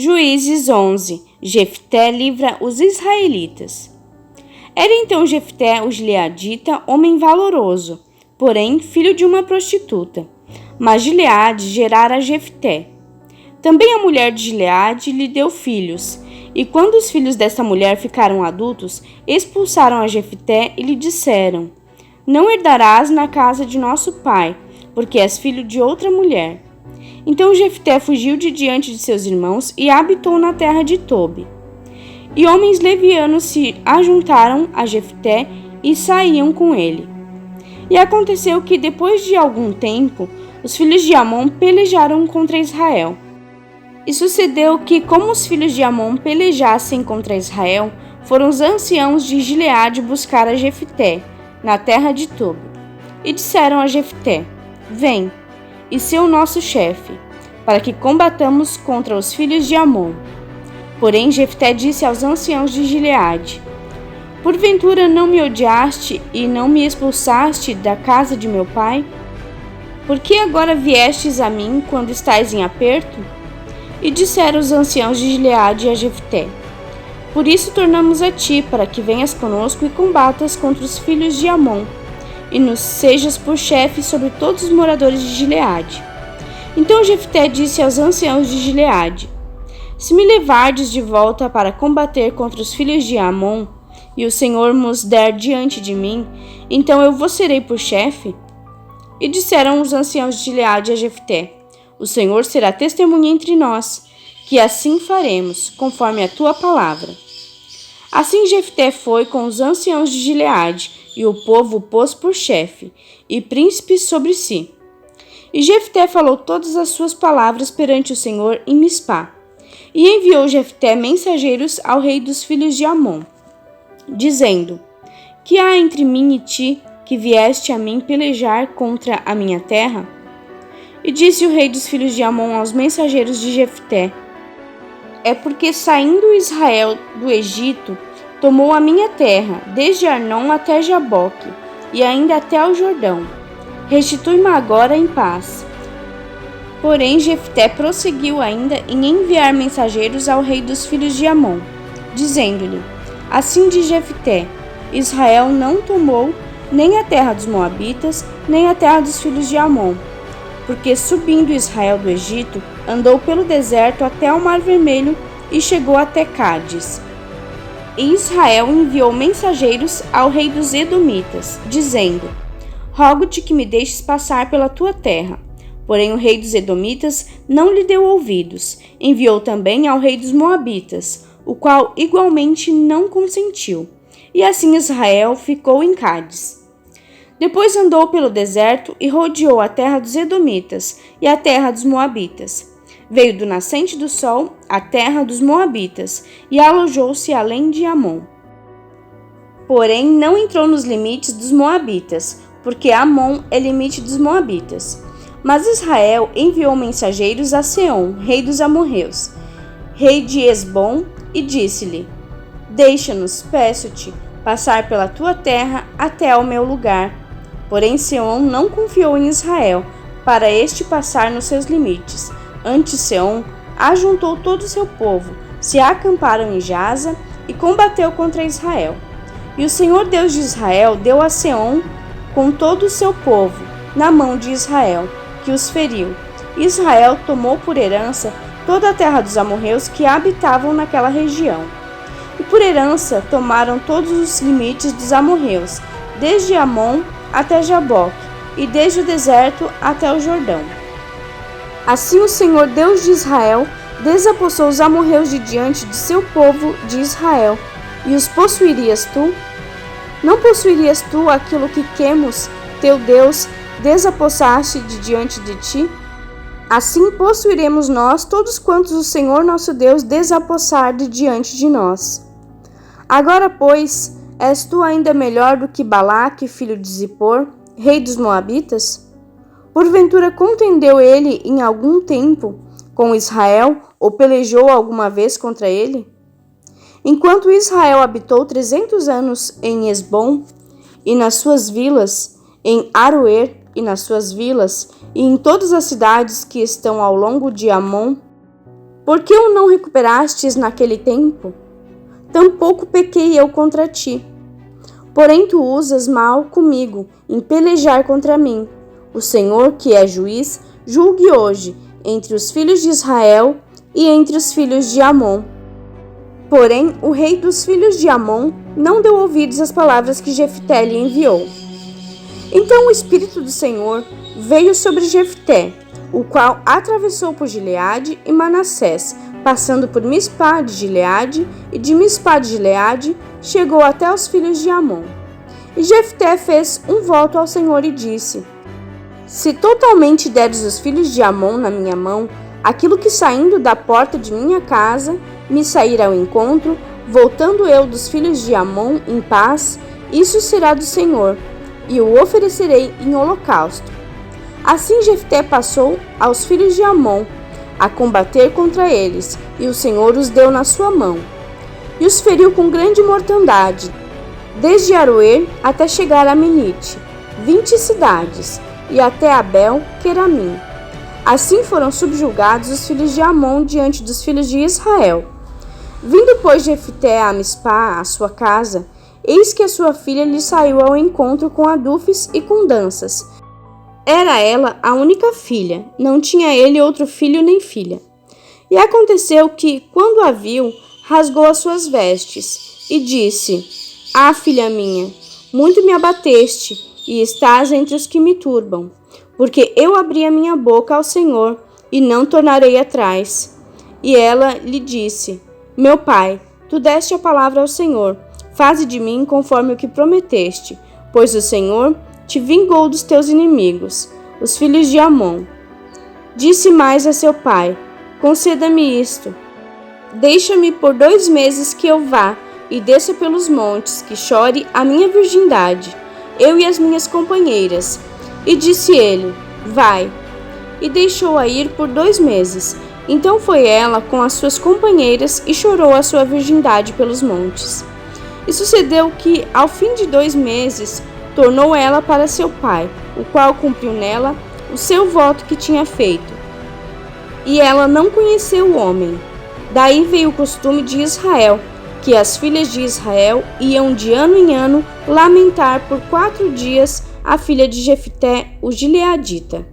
Juízes 11. Jefté livra os israelitas. Era então Jefté o gileadita homem valoroso, porém filho de uma prostituta. Mas Gileade gerara Jefté. Também a mulher de Gileade lhe deu filhos, e quando os filhos desta mulher ficaram adultos, expulsaram a Jefté e lhe disseram: Não herdarás na casa de nosso pai, porque és filho de outra mulher. Então Jefté fugiu de diante de seus irmãos e habitou na terra de Tobi. E homens levianos se ajuntaram a Jefté e saíam com ele. E aconteceu que, depois de algum tempo, os filhos de Amon pelejaram contra Israel. E sucedeu que, como os filhos de Amon pelejassem contra Israel, foram os anciãos de Gileade buscar a Jefté, na terra de Tobi. E disseram a Jefté: Vem, e sê o nosso chefe, para que combatamos contra os filhos de Amon. Porém Jefté disse aos anciãos de Gileade: Porventura não me odiaste e não me expulsaste da casa de meu pai? Por que agora viestes a mim quando estais em aperto? E disseram os anciãos de Gileade a Jefté: Por isso tornamos a ti, para que venhas conosco e combatas contra os filhos de Amon, e nos sejas por chefe sobre todos os moradores de Gileade. Então Jefté disse aos anciãos de Gileade: Se me levardes de volta para combater contra os filhos de Amon, e o Senhor nos der diante de mim, então eu vos serei por chefe? E disseram os anciãos de Gileade a Jefté: O Senhor será testemunha entre nós, que assim faremos, conforme a tua palavra. Assim Jefté foi com os anciãos de Gileade, e o povo o pôs por chefe, e príncipe sobre si. E Jefté falou todas as suas palavras perante o Senhor em Mispá. E enviou Jefté mensageiros ao rei dos filhos de Amon, dizendo: Que há entre mim e ti, que vieste a mim pelejar contra a minha terra? E disse o rei dos filhos de Amon aos mensageiros de Jefté: É porque saindo Israel do Egito, tomou a minha terra, desde Arnon até Jaboque, e ainda até o Jordão. Restitui-me agora em paz. Porém Jefté prosseguiu ainda em enviar mensageiros ao rei dos filhos de Amon, dizendo-lhe: Assim diz Jefté: Israel não tomou nem a terra dos Moabitas, nem a terra dos filhos de Amon, porque subindo Israel do Egito, andou pelo deserto até o Mar Vermelho e chegou até Cádiz. E Israel enviou mensageiros ao rei dos Edomitas, dizendo: Rogo-te que me deixes passar pela tua terra. Porém o rei dos Edomitas não lhe deu ouvidos. Enviou também ao rei dos Moabitas, o qual igualmente não consentiu. E assim Israel ficou em Cádiz. Depois andou pelo deserto e rodeou a terra dos Edomitas e a terra dos Moabitas. Veio do nascente do sol à terra dos Moabitas e alojou-se além de Amon. Porém não entrou nos limites dos Moabitas, porque Amon é limite dos Moabitas. Mas Israel enviou mensageiros a Seom, rei dos amorreus, rei de Esbom, e disse-lhe: Deixa-nos, peço-te, passar pela tua terra até ao meu lugar. Porém Seom não confiou em Israel, para este passar nos seus limites. Antes Seom ajuntou todo o seu povo, se acamparam em Jaza e combateu contra Israel. E o Senhor Deus de Israel deu a Seom com todo o seu povo na mão de Israel, que os feriu. Israel tomou por herança toda a terra dos amorreus que habitavam naquela região. E por herança tomaram todos os limites dos amorreus, desde Amon até Jaboque, e desde o deserto até o Jordão. Assim o Senhor Deus de Israel desapossou os amorreus de diante de seu povo de Israel, e os possuirias tu? Não possuirias tu aquilo que Quemos, teu Deus, desapossaste de diante de ti? Assim possuiremos nós todos quantos o Senhor nosso Deus desapossar de diante de nós. Agora, pois, és tu ainda melhor do que Balaque, filho de Zippor, rei dos Moabitas? Porventura contendeu ele em algum tempo com Israel, ou pelejou alguma vez contra ele? Enquanto Israel habitou 300 anos em Esbom e nas suas vilas, em Aroer e nas suas vilas, e em todas as cidades que estão ao longo de Amon, Por que o não recuperastes naquele tempo? Tampouco pequei eu contra ti. Porém tu usas mal comigo em pelejar contra mim. O Senhor, que é juiz, julgue hoje entre os filhos de Israel e entre os filhos de Amon. Porém, o rei dos filhos de Amon não deu ouvidos às palavras que Jefté lhe enviou. Então o Espírito do Senhor veio sobre Jefté, o qual atravessou por Gileade e Manassés, passando por Mispa de Gileade, e de Mispa de Gileade chegou até os filhos de Amon. E Jefté fez um voto ao Senhor e disse: Se totalmente deres os filhos de Amon na minha mão, aquilo que saindo da porta de minha casa me sair ao encontro, voltando eu dos filhos de Amon em paz, isso será do Senhor, e o oferecerei em holocausto. Assim Jefté passou aos filhos de Amon a combater contra eles, e o Senhor os deu na sua mão. E os feriu com grande mortandade, desde Aroer até chegar a Minite, 20 cidades, e até Abel-Queramim. Assim foram subjugados os filhos de Amon diante dos filhos de Israel. Vindo, pois, Jefté a Mispa, a sua casa, eis que a sua filha lhe saiu ao encontro com adufes e com danças. Era ela a única filha, não tinha ele outro filho nem filha. E aconteceu que, quando a viu, rasgou as suas vestes, e disse: Ah, filha minha, muito me abateste, e estás entre os que me turbam, porque eu abri a minha boca ao Senhor, e não tornarei atrás. E ela lhe disse: Meu pai, tu deste a palavra ao Senhor, faze de mim conforme o que prometeste, pois o Senhor te vingou dos teus inimigos, os filhos de Amon. Disse mais a seu pai: Conceda-me isto. Deixa-me por 2 meses que eu vá e desça pelos montes, que chore a minha virgindade, eu e as minhas companheiras. E disse ele: Vai. E deixou-a ir por 2 meses. Então foi ela com as suas companheiras e chorou a sua virgindade pelos montes. E sucedeu que, ao fim de 2 meses, tornou ela para seu pai, o qual cumpriu nela o seu voto que tinha feito. E ela não conheceu o homem. Daí veio o costume de Israel, que as filhas de Israel iam de ano em ano lamentar por 4 dias a filha de Jefté, o gileadita.